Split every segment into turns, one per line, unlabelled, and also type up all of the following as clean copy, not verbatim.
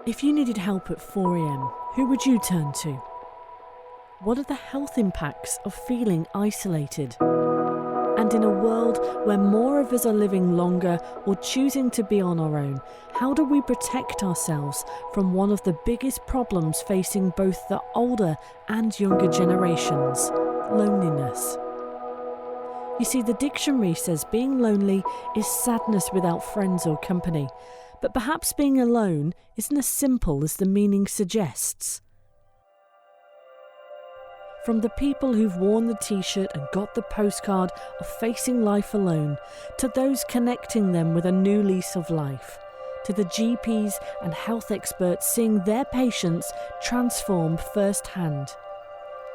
If you needed help at 4 a.m, who would you turn to? What are the health impacts of feeling isolated? And in a world where more of us are living longer or choosing to be on our own, how do we protect ourselves from one of the biggest problems facing both the older and younger generations, loneliness? You see, the dictionary says being lonely is sadness without friends or company, but perhaps being alone isn't as simple as the meaning suggests. From the people who've worn the t-shirt and got the postcard of facing life alone, to those connecting them with a new lease of life, to the GPs and health experts seeing their patients transform firsthand.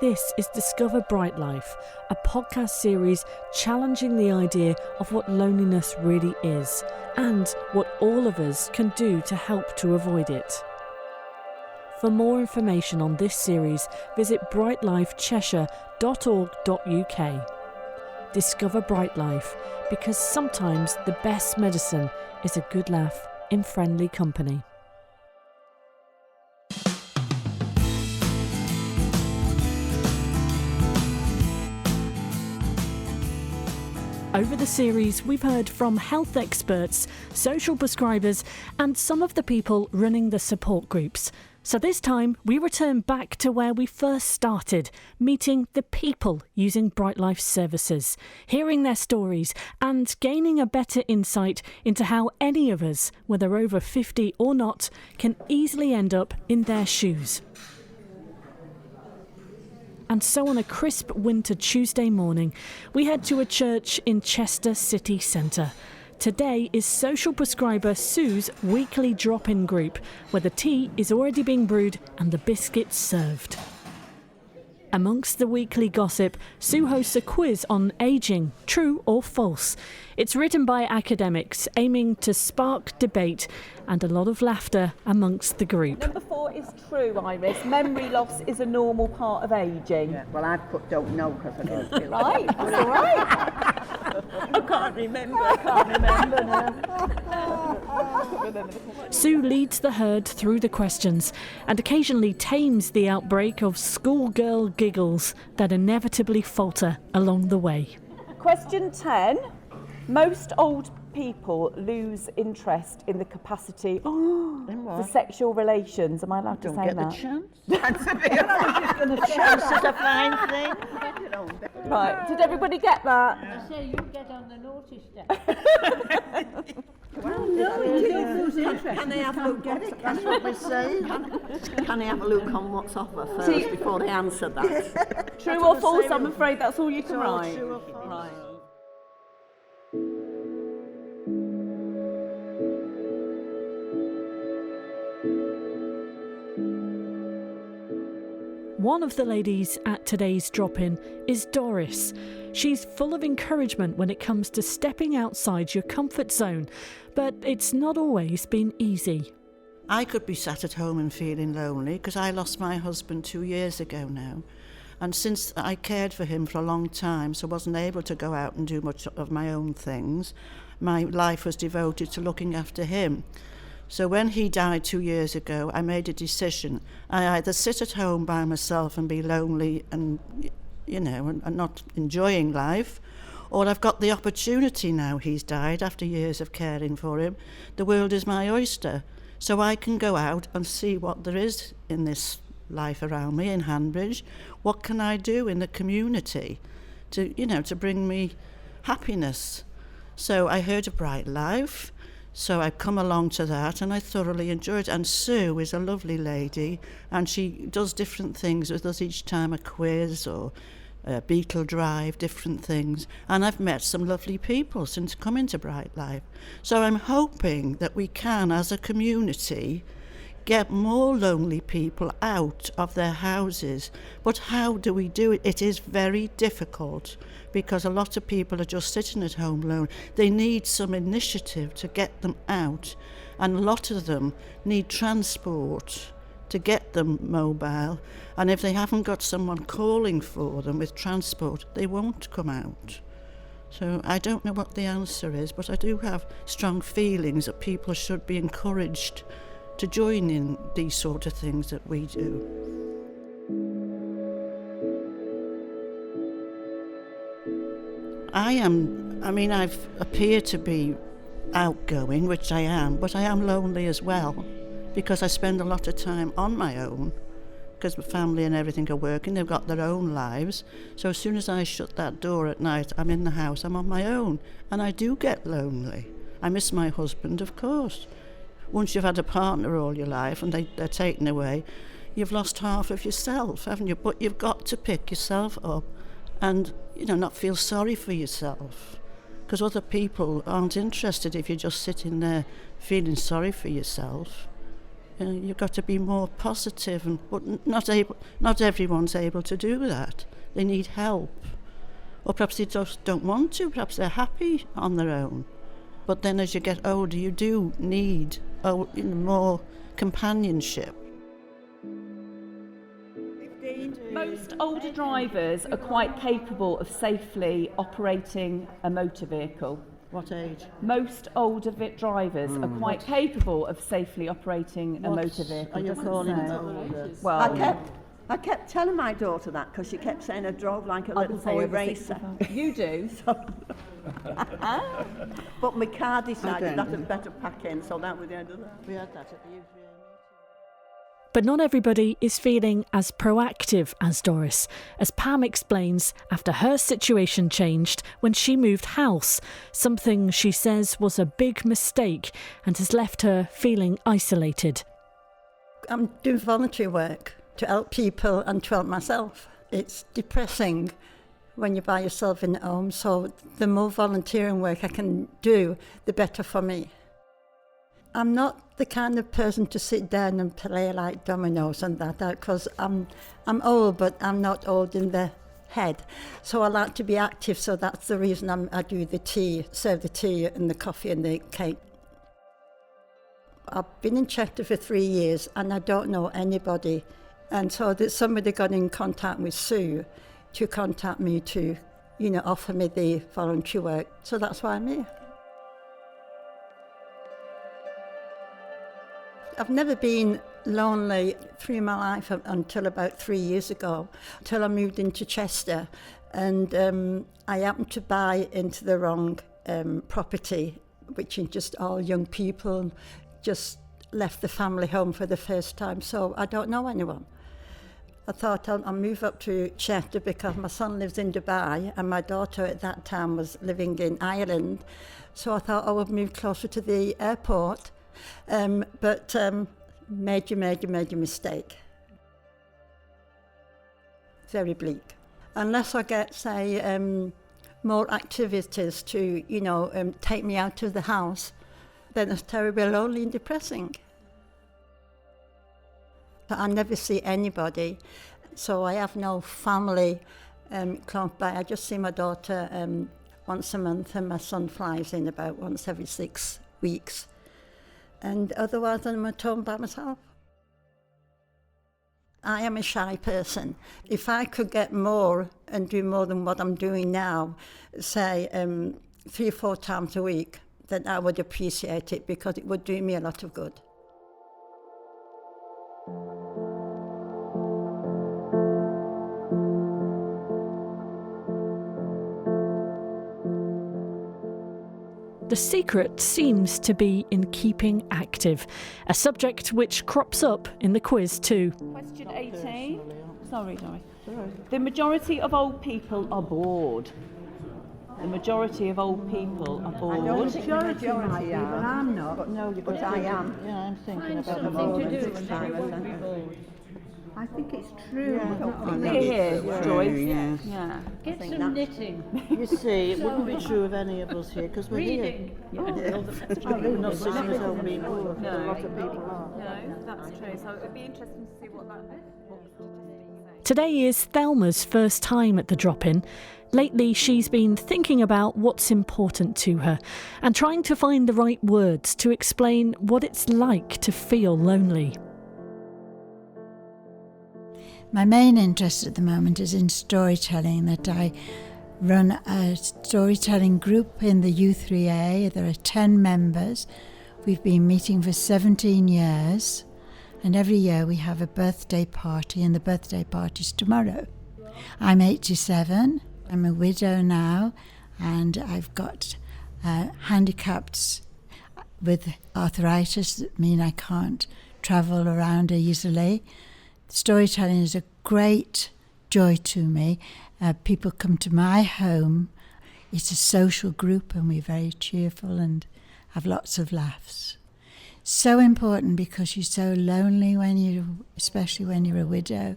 This is Discover Brightlife, a podcast series challenging the idea of what loneliness really is and what all of us can do to help to avoid it. For more information on this series, visit brightlifecheshire.org.uk. Discover Brightlife, because sometimes the best medicine is a good laugh in friendly company. Over the series, we've heard from health experts, social prescribers, and some of the people running the support groups. So this time, we return back to where we first started, meeting the people using Brightlife services, hearing their stories, and gaining a better insight into how any of us, whether over 50 or not, can easily end up in their shoes. And so on a crisp winter Tuesday morning, we head to a church in Chester city centre. Today is social prescriber Sue's weekly drop-in group, where the tea is already being brewed and the biscuits served. Amongst the weekly gossip, Sue hosts a quiz on ageing, true or false. It's written by academics, aiming to spark debate and a lot of laughter amongst the group.
Number 4 is true, Iris. Memory loss is a normal part of ageing.
Yeah, well, I've put don't know because I didn't feel
Right, that's all right.
I can't remember.
Sue leads the herd through the questions and occasionally tames the outbreak of schoolgirl giggles that inevitably falter along the way.
Question 10. Most old people lose interest in the capacity for sexual relations. Am I allowed to say
Don't get
that?
the chance. That's a bit. Chance is a fine thing.
Right, did everybody get that?
I say you get on the naughty step.
Can they have a look? That's what we're saying. Can they have a look on what's offer first before they answer that?
True or false? I'm afraid that's all you can write.
True or false?
Right.
One of the ladies at today's drop-in is Doris. She's full of encouragement when it comes to stepping outside your comfort zone, but it's not always been easy.
I could be sat at home and feeling lonely because I lost my husband 2 years ago now. And since I cared for him for a long time, so I wasn't able to go out and do much of my own things, my life was devoted to looking after him. So when he died 2 years ago, I made a decision. I either sit at home by myself and be lonely and, and not enjoying life, or I've got the opportunity now he's died after years of caring for him. The world is my oyster. So I can go out and see what there is in this life around me in Hanbridge. What can I do in the community to bring me happiness? So I heard of Brightlife. So I've come along to that and I thoroughly enjoyed it. And Sue is a lovely lady and she does different things with us each time, a quiz or a beetle drive, different things. And I've met some lovely people since coming to Brightlife. So I'm hoping that we can, as a community, get more lonely people out of their houses. But how do we do it? It is very difficult because a lot of people are just sitting at home alone. They need some initiative to get them out, and a lot of them need transport to get them mobile, and if they haven't got someone calling for them with transport, they won't come out. So I don't know what the answer is, but I do have strong feelings that people should be encouraged to join in these sort of things that we do. I've appeared to be outgoing, which I am, but I am lonely as well, because I spend a lot of time on my own, because my family and everything are working, they've got their own lives. So as soon as I shut that door at night, I'm in the house, I'm on my own, and I do get lonely. I miss my husband, of course. Once you've had a partner all your life and they're taken away, you've lost half of yourself, haven't you? But you've got to pick yourself up and, not feel sorry for yourself, because other people aren't interested if you're just sitting there feeling sorry for yourself. You've got to be more positive, but not everyone's able to do that. They need help. Or perhaps they just don't want to, perhaps they're happy on their own. But then as you get older, you do need more companionship.
Most older drivers are quite capable of safely operating a motor vehicle.
What age?
Most older drivers are quite capable of safely operating a motor vehicle.
Are you calling older?
Well,
I kept telling my daughter that because she kept saying I drove like a little boy racer.
You do.
But my car decided that I'd better pack in, so that was the end of that.
We had that at the UVA meeting.
But not everybody is feeling as proactive as Doris, as Pam explains after her situation changed when she moved house, something she says was a big mistake and has left her feeling isolated.
I'm doing voluntary work to help people and to help myself. It's depressing when you're by yourself in home, so the more volunteering work I can do, the better for me. I'm not the kind of person to sit down and play like dominoes and that, because I'm old, but I'm not old in the head. So I like to be active, so that's the reason I do the tea, serve the tea and the coffee and the cake. I've been in Cheshire for 3 years and I don't know anybody. And so that somebody got in contact with Sue to contact me to, offer me the voluntary work. So that's why I'm here. I've never been lonely through my life until about 3 years ago, until I moved into Chester. And I happened to buy into the wrong property, which is just all young people, just left the family home for the first time. So I don't know anyone. I thought I'll move up to Chester because my son lives in Dubai and my daughter at that time was living in Ireland. So I thought I would move closer to the airport. But major mistake. Very bleak. Unless I get, say, more activities to, take me out of the house, then it's terribly lonely and depressing. But I never see anybody, so I have no family close by. I just see my daughter once a month, and my son flies in about once every 6 weeks. And otherwise, I'm at home by myself. I am a shy person. If I could get more and do more than what I'm doing now, say 3 or 4 times a week, then I would appreciate it because it would do me a lot of good.
The secret seems to be in keeping active, a subject which crops up in the quiz too.
Question 18. Sorry, Doris. The majority of old people are bored. The majority of old people are bored.
I don't think the majority are. I'm not. But no, but I am.
Yeah, I'm thinking
Find
about the
something to do
moment.
and you won't be bored.
I think it's true.
Here, Joyce.
Yeah.
Yeah.
Get some knitting.
You see, it wouldn't be true of any of us here, because we're
Reading.
here. We're not sitting at home being bored, but a lot of people are.
No, that's true. So it'd be interesting to see what statistics say.
Today is Thelma's first time at the drop-in. Lately, she's been thinking about what's important to her and trying to find the right words to explain what it's like to feel lonely.
My main interest at the moment is in storytelling, that I run a storytelling group in the U3A. There are 10 members, We've been meeting for 17 years, and every year we have a birthday party, and the birthday party's tomorrow. I'm 87, I'm a widow now, and I've got handicaps with arthritis that mean I can't travel around easily. Storytelling is a great joy to me. People come to my home. It's a social group and we're very cheerful and have lots of laughs. So important because you're so lonely especially when you're a widow.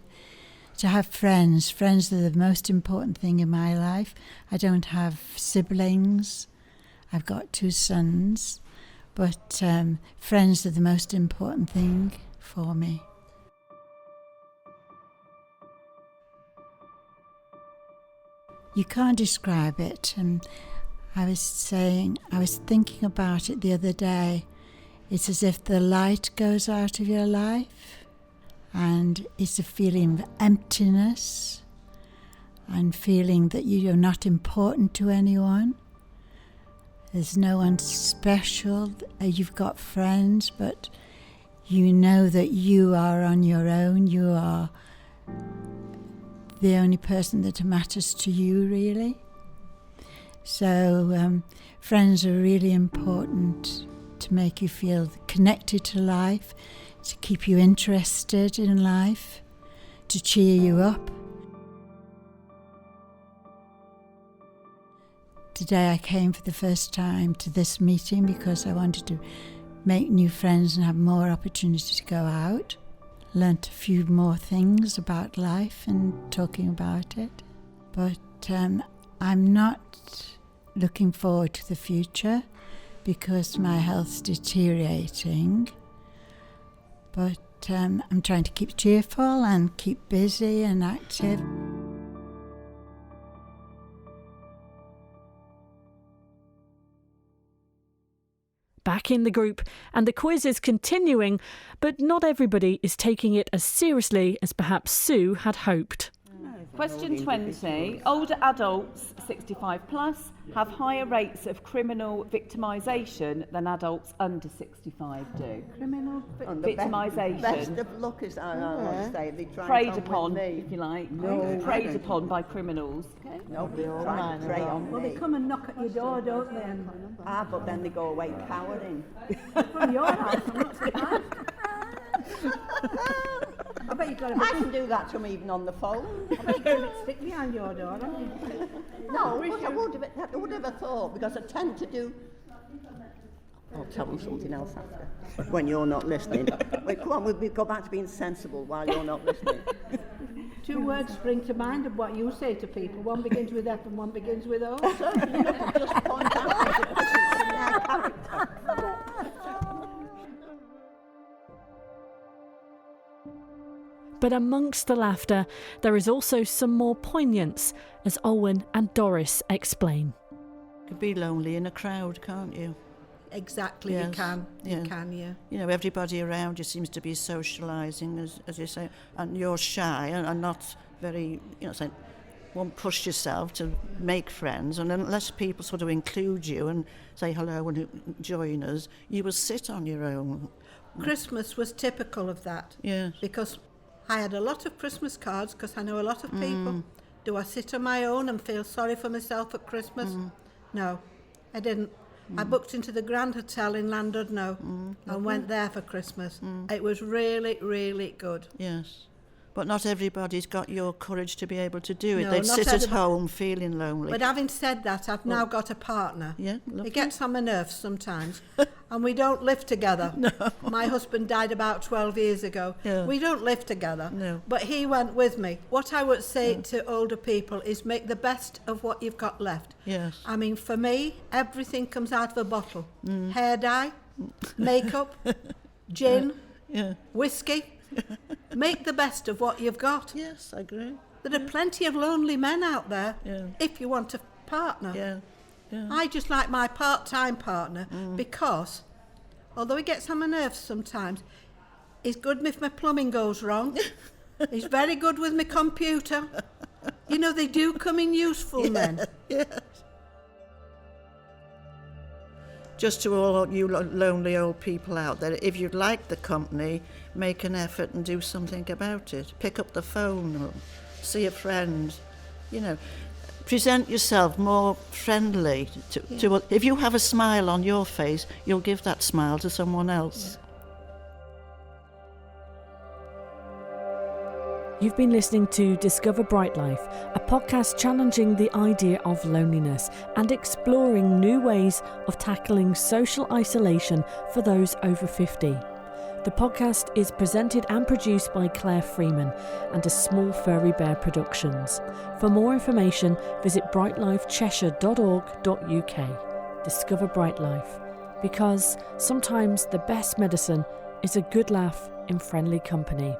To have friends. Friends are the most important thing in my life. I don't have siblings. I've got 2 sons. But friends are the most important thing for me. You can't describe it. And I was thinking about it the other day. It's as if the light goes out of your life, and it's a feeling of emptiness and feeling that you're not important to anyone. There's no one special. You've got friends, but you know that you are on your own. You are the only person that matters to you, really. So friends are really important to make you feel connected to life, to keep you interested in life, to cheer you up. Today I came for the first time to this meeting because I wanted to make new friends and have more opportunity to go out. Learnt a few more things about life and talking about it. But I'm not looking forward to the future because my health's deteriorating. But I'm trying to keep cheerful and keep busy and active.
Back in the group, and the quiz is continuing, but not everybody is taking it as seriously as perhaps Sue had hoped.
Question 20. Older adults 65 plus have higher rates of criminal victimisation than adults under 65 do.
Criminal
victimisation.
Best of luck, as I always say. They try
Preyed
it on
upon,
with me.
if you like.
No,
Preyed upon by criminals.
No, they try to prey on
Well,
me.
they come and knock at your door, don't they? And
But then they go away cowering.
from your house, I'm not surprised. I bet you've got a
I
bit,
can do that to them even on the phone.
I bet you've got a bit stick behind your door, haven't you?
No, I would have thought, because I tend to do... I'll tell them something else after, when you're not listening. Wait, come on, we'll go back to being sensible while you're not listening.
2 words spring to mind of what you say to people. One begins with F and one begins with O.
So you can just point out the differences in their character.
But amongst the laughter, there is also some more poignance, as Olwen and Doris explain.
You could be lonely in a crowd, can't you?
Exactly,
Yes,
you can.
yeah.
You can, yeah.
You know, everybody around you seems to be socialising, as you say, and you're shy and not very, saying, won't push yourself to make friends, and unless people sort of include you and say hello and join us, you will sit on your own.
Christmas was typical of that.
Yes.
Because I had a lot of Christmas cards, because I know a lot of people. Do I sit on my own and feel sorry for myself at Christmas? No, I didn't. I booked into the Grand Hotel in Llandudno and went there for Christmas. It was really, really good.
Yes. But not everybody's got your courage to be able to do it.
No,
They'd
not
sit at
everybody.
home feeling lonely.
But having said that, I've now got a partner.
Yeah, lovely.
It gets on my nerves sometimes. And we don't live together. No. My husband died about 12 years ago.
Yeah.
We don't live together.
No.
But he went with me. What I would say to older people is make the best of what you've got left.
Yes.
I mean, for me, everything comes out of a bottle. Hair dye, makeup, gin, whiskey. Make the best of what you've got.
Yes, I agree.
There are plenty of lonely men out there
Yeah.
if you want a partner.
Yeah. Yeah.
I just like my part-time partner because, although he gets on my nerves sometimes, he's good if my plumbing goes wrong. He's very good with my computer. You know, they do come in useful, men.
Yes. just to all you lonely old people out there, if you'd like the company, make an effort and do something about it. Pick up the phone or see a friend, you know. Present yourself more friendly. To if you have a smile on your face, you'll give that smile to someone else.
You've been listening to Discover Brightlife, a podcast challenging the idea of loneliness and exploring new ways of tackling social isolation for those over 50. The podcast is presented and produced by Claire Freeman and a Small Furry Bear Productions. For more information, visit brightlifecheshire.org.uk. Discover Brightlife, because sometimes the best medicine is a good laugh in friendly company.